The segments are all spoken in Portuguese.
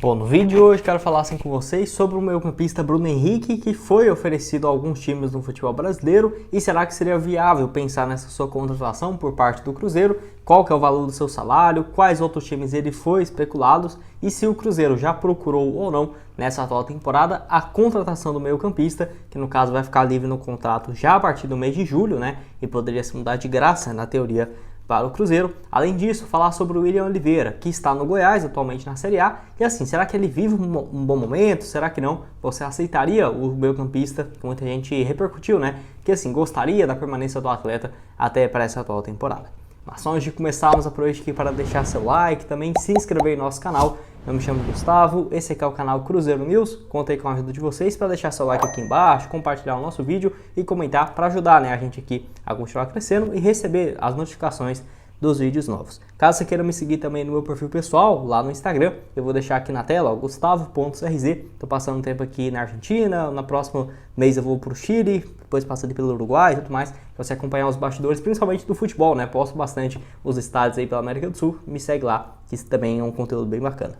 Bom, no vídeo de hoje quero falar com vocês sobre o meio-campista Bruno Henrique, que foi oferecido a alguns times no futebol brasileiro, e será que seria viável pensar nessa sua contratação por parte do Cruzeiro, qual que é o valor do seu salário, quais outros times ele foi especulado e se o Cruzeiro já procurou ou não nessa atual temporada a contratação do meio-campista, que no caso vai ficar livre no contrato já a partir do mês de julho, né, e poderia se mudar de graça na teoria para o Cruzeiro. Além disso, falar sobre o William Oliveira, que está no Goiás, atualmente na Série A. E assim, será que ele vive um bom momento? Será que não? Você aceitaria o meio-campista, que muita gente repercutiu, né? Que assim, gostaria da permanência do atleta até para essa atual temporada. Mas só antes de começarmos, aproveite aqui para deixar seu like, também se inscrever no nosso canal. Eu me chamo Gustavo, esse aqui é o canal Cruzeiro News. Conto aí com a ajuda de vocês para deixar seu like aqui embaixo, compartilhar o nosso vídeo e comentar para ajudar, né, a gente aqui a continuar crescendo e receber as notificações dos vídeos novos. Caso você queira me seguir também no meu perfil pessoal, lá no Instagram, eu vou deixar aqui na tela, gustavo.rz. Estou passando um tempo aqui na Argentina, no próximo mês eu vou para o Chile, depois passo ali pelo Uruguai e tudo mais, para você acompanhar os bastidores, principalmente do futebol, né? Posto bastante os estádios aí pela América do Sul, me segue lá, que isso também é um conteúdo bem bacana.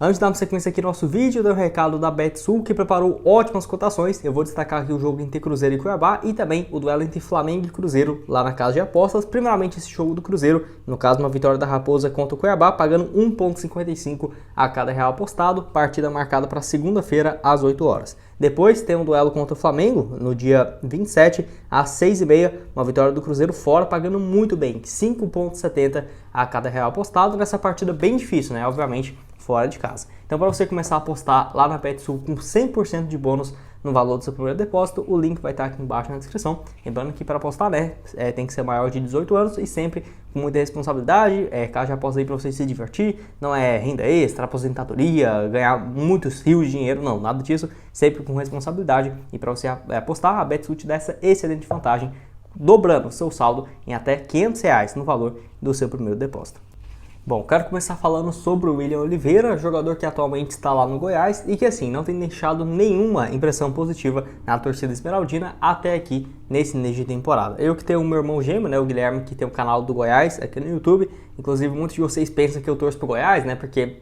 Antes de darmos sequência aqui no nosso vídeo, eu dei um recado da BetSul, que preparou ótimas cotações. Eu vou destacar aqui o jogo entre Cruzeiro e Cuiabá e também o duelo entre Flamengo e Cruzeiro lá na casa de apostas. Primeiramente esse jogo do Cruzeiro, no caso uma vitória da Raposa contra o Cuiabá, pagando 1,55 a cada real apostado, partida marcada para segunda-feira às 8 horas. Depois tem um duelo contra o Flamengo, no dia 27, às 6h30, uma vitória do Cruzeiro fora, pagando muito bem, 5,70 a cada real apostado, nessa partida bem difícil, né, obviamente, fora de casa. Então, para você começar a apostar lá na BetSul com 100% de bônus no valor do seu primeiro depósito, o link vai estar aqui embaixo na descrição. Lembrando que para apostar, né, tem que ser maior de 18 anos e sempre com muita responsabilidade. Caso de aposta aí para você se divertir, não é renda extra, aposentadoria, ganhar muitos rios de dinheiro, não, nada disso, sempre com responsabilidade. E para você apostar, a BetSul te dá essa excelente vantagem, dobrando o seu saldo em até R$500 no valor do seu primeiro depósito. Bom, quero começar falando sobre o William Oliveira, jogador que atualmente está lá no Goiás e que assim, não tem deixado nenhuma impressão positiva na torcida esmeraldina até aqui nesse início de temporada. Eu que tenho o meu irmão gêmeo, né, o Guilherme, que tem um canal do Goiás aqui no YouTube, inclusive muitos de vocês pensam que eu torço pro Goiás, né, porque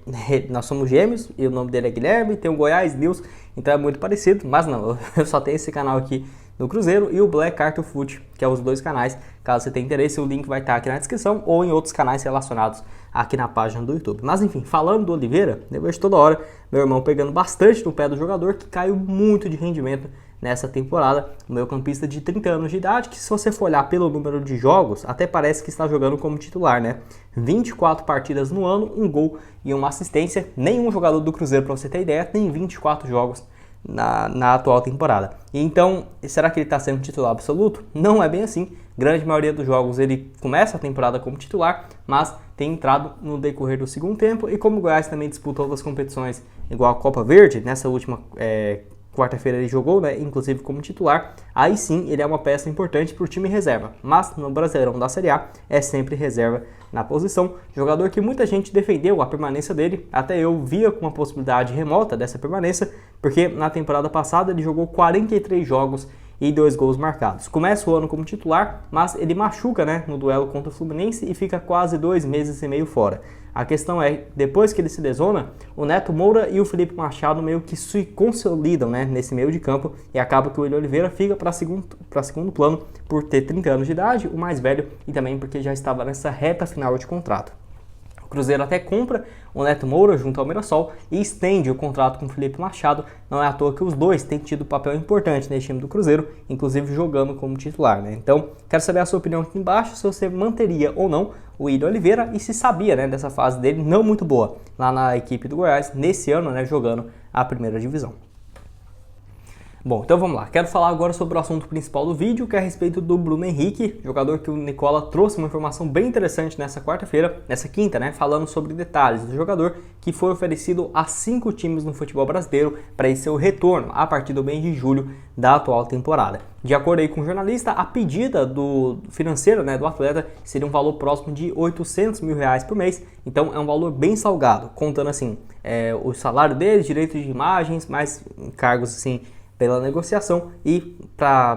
nós somos gêmeos e o nome dele é Guilherme, tem o Goiás News, então é muito parecido, mas não, eu só tenho esse canal aqui no Cruzeiro e o Black Art Foot, que é os dois canais. Caso você tenha interesse, o link vai estar aqui na descrição ou em outros canais relacionados aqui na página do YouTube. Mas enfim, falando do Oliveira, eu vejo toda hora meu irmão pegando bastante no pé do jogador, que caiu muito de rendimento nessa temporada. O meio-campista de 30 anos de idade, que se você for olhar pelo número de jogos, até parece que está jogando como titular, né? 24 partidas no ano, um gol e uma assistência. Nenhum jogador do Cruzeiro, para você ter ideia, tem 24 jogos na atual temporada. Então, será que ele está sendo titular absoluto? Não é bem assim. Grande maioria dos jogos ele começa a temporada como titular, mas tem entrado no decorrer do segundo tempo. E como o Goiás também disputou outras competições igual a Copa Verde, nessa última quarta-feira ele jogou, né, inclusive como titular, aí sim ele é uma peça importante para o time reserva, mas no Brasileirão da Série A é sempre reserva na posição, jogador que muita gente defendeu a permanência dele, até eu via com uma possibilidade remota dessa permanência, porque na temporada passada ele jogou 43 jogos e 2 gols marcados. Começa o ano como titular, mas ele machuca, né, no duelo contra o Fluminense e fica quase 2 meses e meio fora. A questão é, depois que ele se lesiona, o Neto Moura e o Felipe Machado meio que se consolidam, né, nesse meio de campo, e acaba que o William Oliveira fica para segundo plano por ter 30 anos de idade, o mais velho, e também porque já estava nessa reta final de contrato. O Cruzeiro até compra o Neto Moura junto ao Mirassol e estende o contrato com o Felipe Machado. Não é à toa que os dois têm tido papel importante nesse time do Cruzeiro, inclusive jogando como titular, né? Então, quero saber a sua opinião aqui embaixo, se você manteria ou não o William Oliveira e se sabia, né, dessa fase dele não muito boa lá na equipe do Goiás, nesse ano, né, jogando a primeira divisão. Bom, então vamos lá. Quero falar agora sobre o assunto principal do vídeo, que é a respeito do Bruno Henrique, jogador que o Nicola trouxe uma informação bem interessante nessa quinta, né, falando sobre detalhes do jogador que foi oferecido a 5 times no futebol brasileiro para esse seu retorno a partir do mês de julho da atual temporada. De acordo aí com o jornalista, a pedida do financeiro, né, do atleta seria um valor próximo de R$800 mil por mês, então é um valor bem salgado, contando assim o salário dele, direitos de imagens, mais cargos assim pela negociação e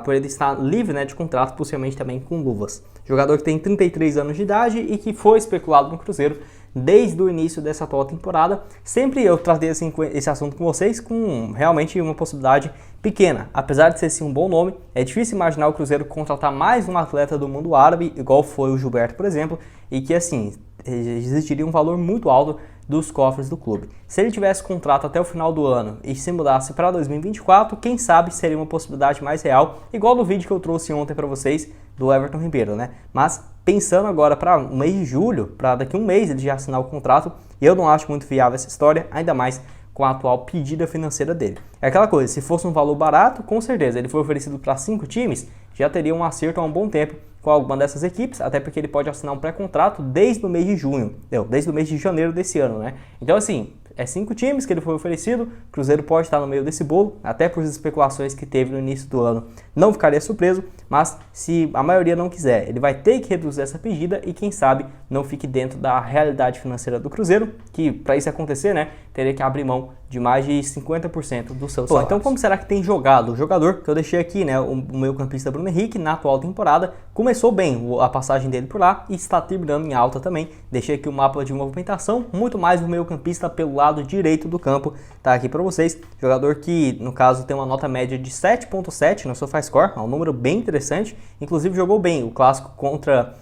por ele estar livre, né, de contrato, possivelmente também com luvas. Jogador que tem 33 anos de idade e que foi especulado no Cruzeiro desde o início dessa atual temporada. Sempre eu tratei assim, esse assunto com vocês com realmente uma possibilidade pequena. Apesar de ser sim um bom nome, é difícil imaginar o Cruzeiro contratar mais um atleta do mundo árabe, igual foi o Gilberto, por exemplo, e que assim, existiria um valor muito alto dos cofres do clube. Se ele tivesse contrato até o final do ano e se mudasse para 2024, quem sabe seria uma possibilidade mais real, igual no vídeo que eu trouxe ontem para vocês do Everton Ribeiro, né? Mas pensando agora para o mês de julho, para daqui a um mês ele já assinar o contrato, eu não acho muito viável essa história, ainda mais com a atual pedida financeira dele. É aquela coisa, se fosse um valor barato, com certeza, ele foi oferecido para 5 times, já teria um acerto há um bom tempo com alguma dessas equipes, até porque ele pode assinar um pré-contrato desde o mês de junho, desde o mês de janeiro desse ano, né? Então assim, é 5 times que ele foi oferecido, o Cruzeiro pode estar no meio desse bolo, até por especulações que teve no início do ano, não ficaria surpreso, mas se a maioria não quiser, ele vai ter que reduzir essa pedida e quem sabe não fique dentro da realidade financeira do Cruzeiro, que para isso acontecer, né, teria que abrir mão de mais de 50% do seu salário. Então como será que tem jogado? O jogador que eu deixei aqui, né, o meio-campista Bruno Henrique, na atual temporada, começou bem a passagem dele por lá e está terminando em alta também. Deixei aqui o mapa de movimentação, muito mais o meio-campista pelo lado direito do campo, tá aqui para vocês. Jogador que, no caso, tem uma nota média de 7.7 no SofaScore, é um número bem interessante. Inclusive jogou bem o clássico contra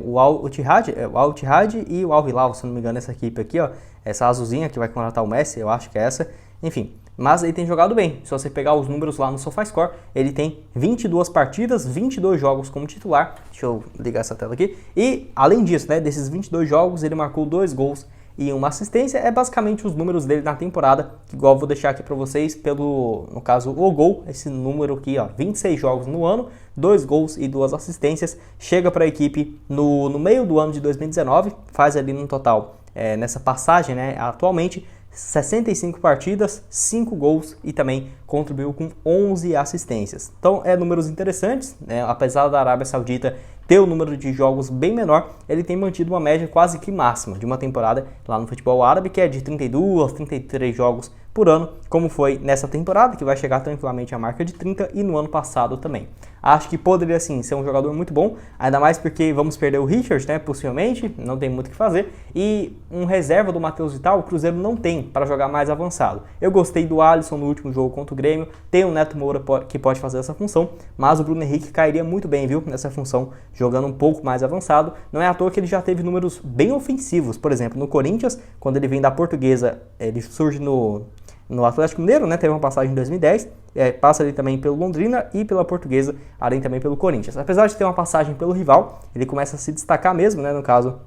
o Al-Ittihad e o Al-Hilal, se não me engano, essa equipe aqui, ó, essa azulzinha que vai contratar o Messi, eu acho que é essa, enfim. Mas ele tem jogado bem, se você pegar os números lá no SofaScore, ele tem 22 partidas, 22 jogos como titular, deixa eu ligar essa tela aqui, e além disso, né, desses 22 jogos, ele marcou 2 gols e uma assistência, é basicamente os números dele na temporada, que igual eu vou deixar aqui para vocês pelo, no caso, o gol, esse número aqui, ó, 26 jogos no ano, 2 gols e 2 assistências, chega para a equipe no meio do ano de 2019, faz ali no total, nessa passagem, né, atualmente, 65 partidas, 5 gols e também contribuiu com 11 assistências. Então, números interessantes, né? Apesar da Arábia Saudita ter o número de jogos bem menor, ele tem mantido uma média quase que máxima de uma temporada lá no futebol árabe, que é de 32, 33 jogos por ano, como foi nessa temporada, que vai chegar tranquilamente à marca de 30 e no ano passado também. Acho que poderia sim ser um jogador muito bom, ainda mais porque vamos perder o Richard, né, possivelmente, não tem muito o que fazer, e um reserva do Matheus Vital o Cruzeiro não tem para jogar mais avançado. Eu gostei do Alisson no último jogo contra o Grêmio, tem o Neto Moura que pode fazer essa função, mas o Bruno Henrique cairia muito bem, viu, nessa função, jogando um pouco mais avançado. Não é à toa que ele já teve números bem ofensivos, por exemplo, no Corinthians, quando ele vem da Portuguesa, ele surge no Atlético Mineiro, né, teve uma passagem em 2010, passa ali também pelo Londrina e pela Portuguesa, além também pelo Corinthians. Apesar de ter uma passagem pelo rival, ele começa a se destacar mesmo, né, no caso,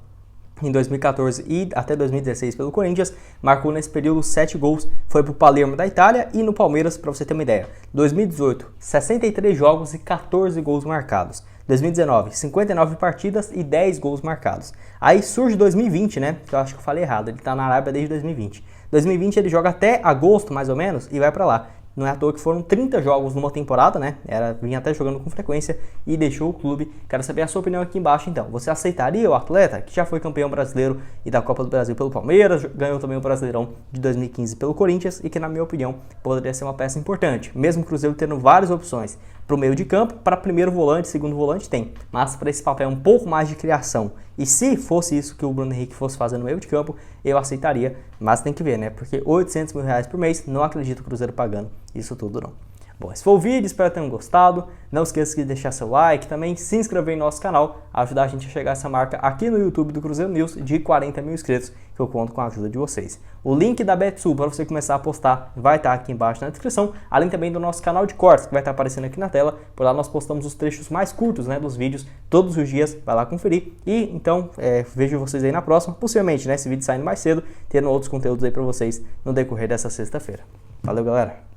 em 2014 e até 2016 pelo Corinthians, marcou nesse período 7 gols, foi para o Palermo da Itália e no Palmeiras, para você ter uma ideia. 2018, 63 jogos e 14 gols marcados. 2019, 59 partidas e 10 gols marcados. Aí surge 2020, né, que eu acho que eu falei errado, ele está na Arábia desde 2020. 2020 ele joga até agosto, mais ou menos, e vai para lá. Não é à toa que foram 30 jogos numa temporada, né? Vinha até jogando com frequência e deixou o clube. Quero saber a sua opinião aqui embaixo, então. Você aceitaria o atleta que já foi campeão brasileiro e da Copa do Brasil pelo Palmeiras, ganhou também o Brasileirão de 2015 pelo Corinthians e que, na minha opinião, poderia ser uma peça importante. Mesmo o Cruzeiro tendo várias opções para o meio de campo, para primeiro volante, segundo volante tem. Mas para esse papel um pouco mais de criação. E se fosse isso que o Bruno Henrique fosse fazer no meio de campo, eu aceitaria. Mas tem que ver, né? Porque R$800 mil por mês, não acredito o Cruzeiro pagando isso tudo não. Bom, esse foi o vídeo, espero que tenham gostado. Não esqueça de deixar seu like, também se inscrever em nosso canal, ajudar a gente a chegar a essa marca aqui no YouTube do Cruzeiro News de 40 mil inscritos, que eu conto com a ajuda de vocês. O link da Betsul para você começar a apostar vai estar aqui embaixo na descrição, além também do nosso canal de cortes, que vai estar aparecendo aqui na tela. Por lá nós postamos os trechos mais curtos, né, dos vídeos todos os dias, vai lá conferir. E então, vejo vocês aí na próxima, possivelmente, né, esse vídeo saindo mais cedo, tendo outros conteúdos aí para vocês no decorrer dessa sexta-feira. Valeu, galera!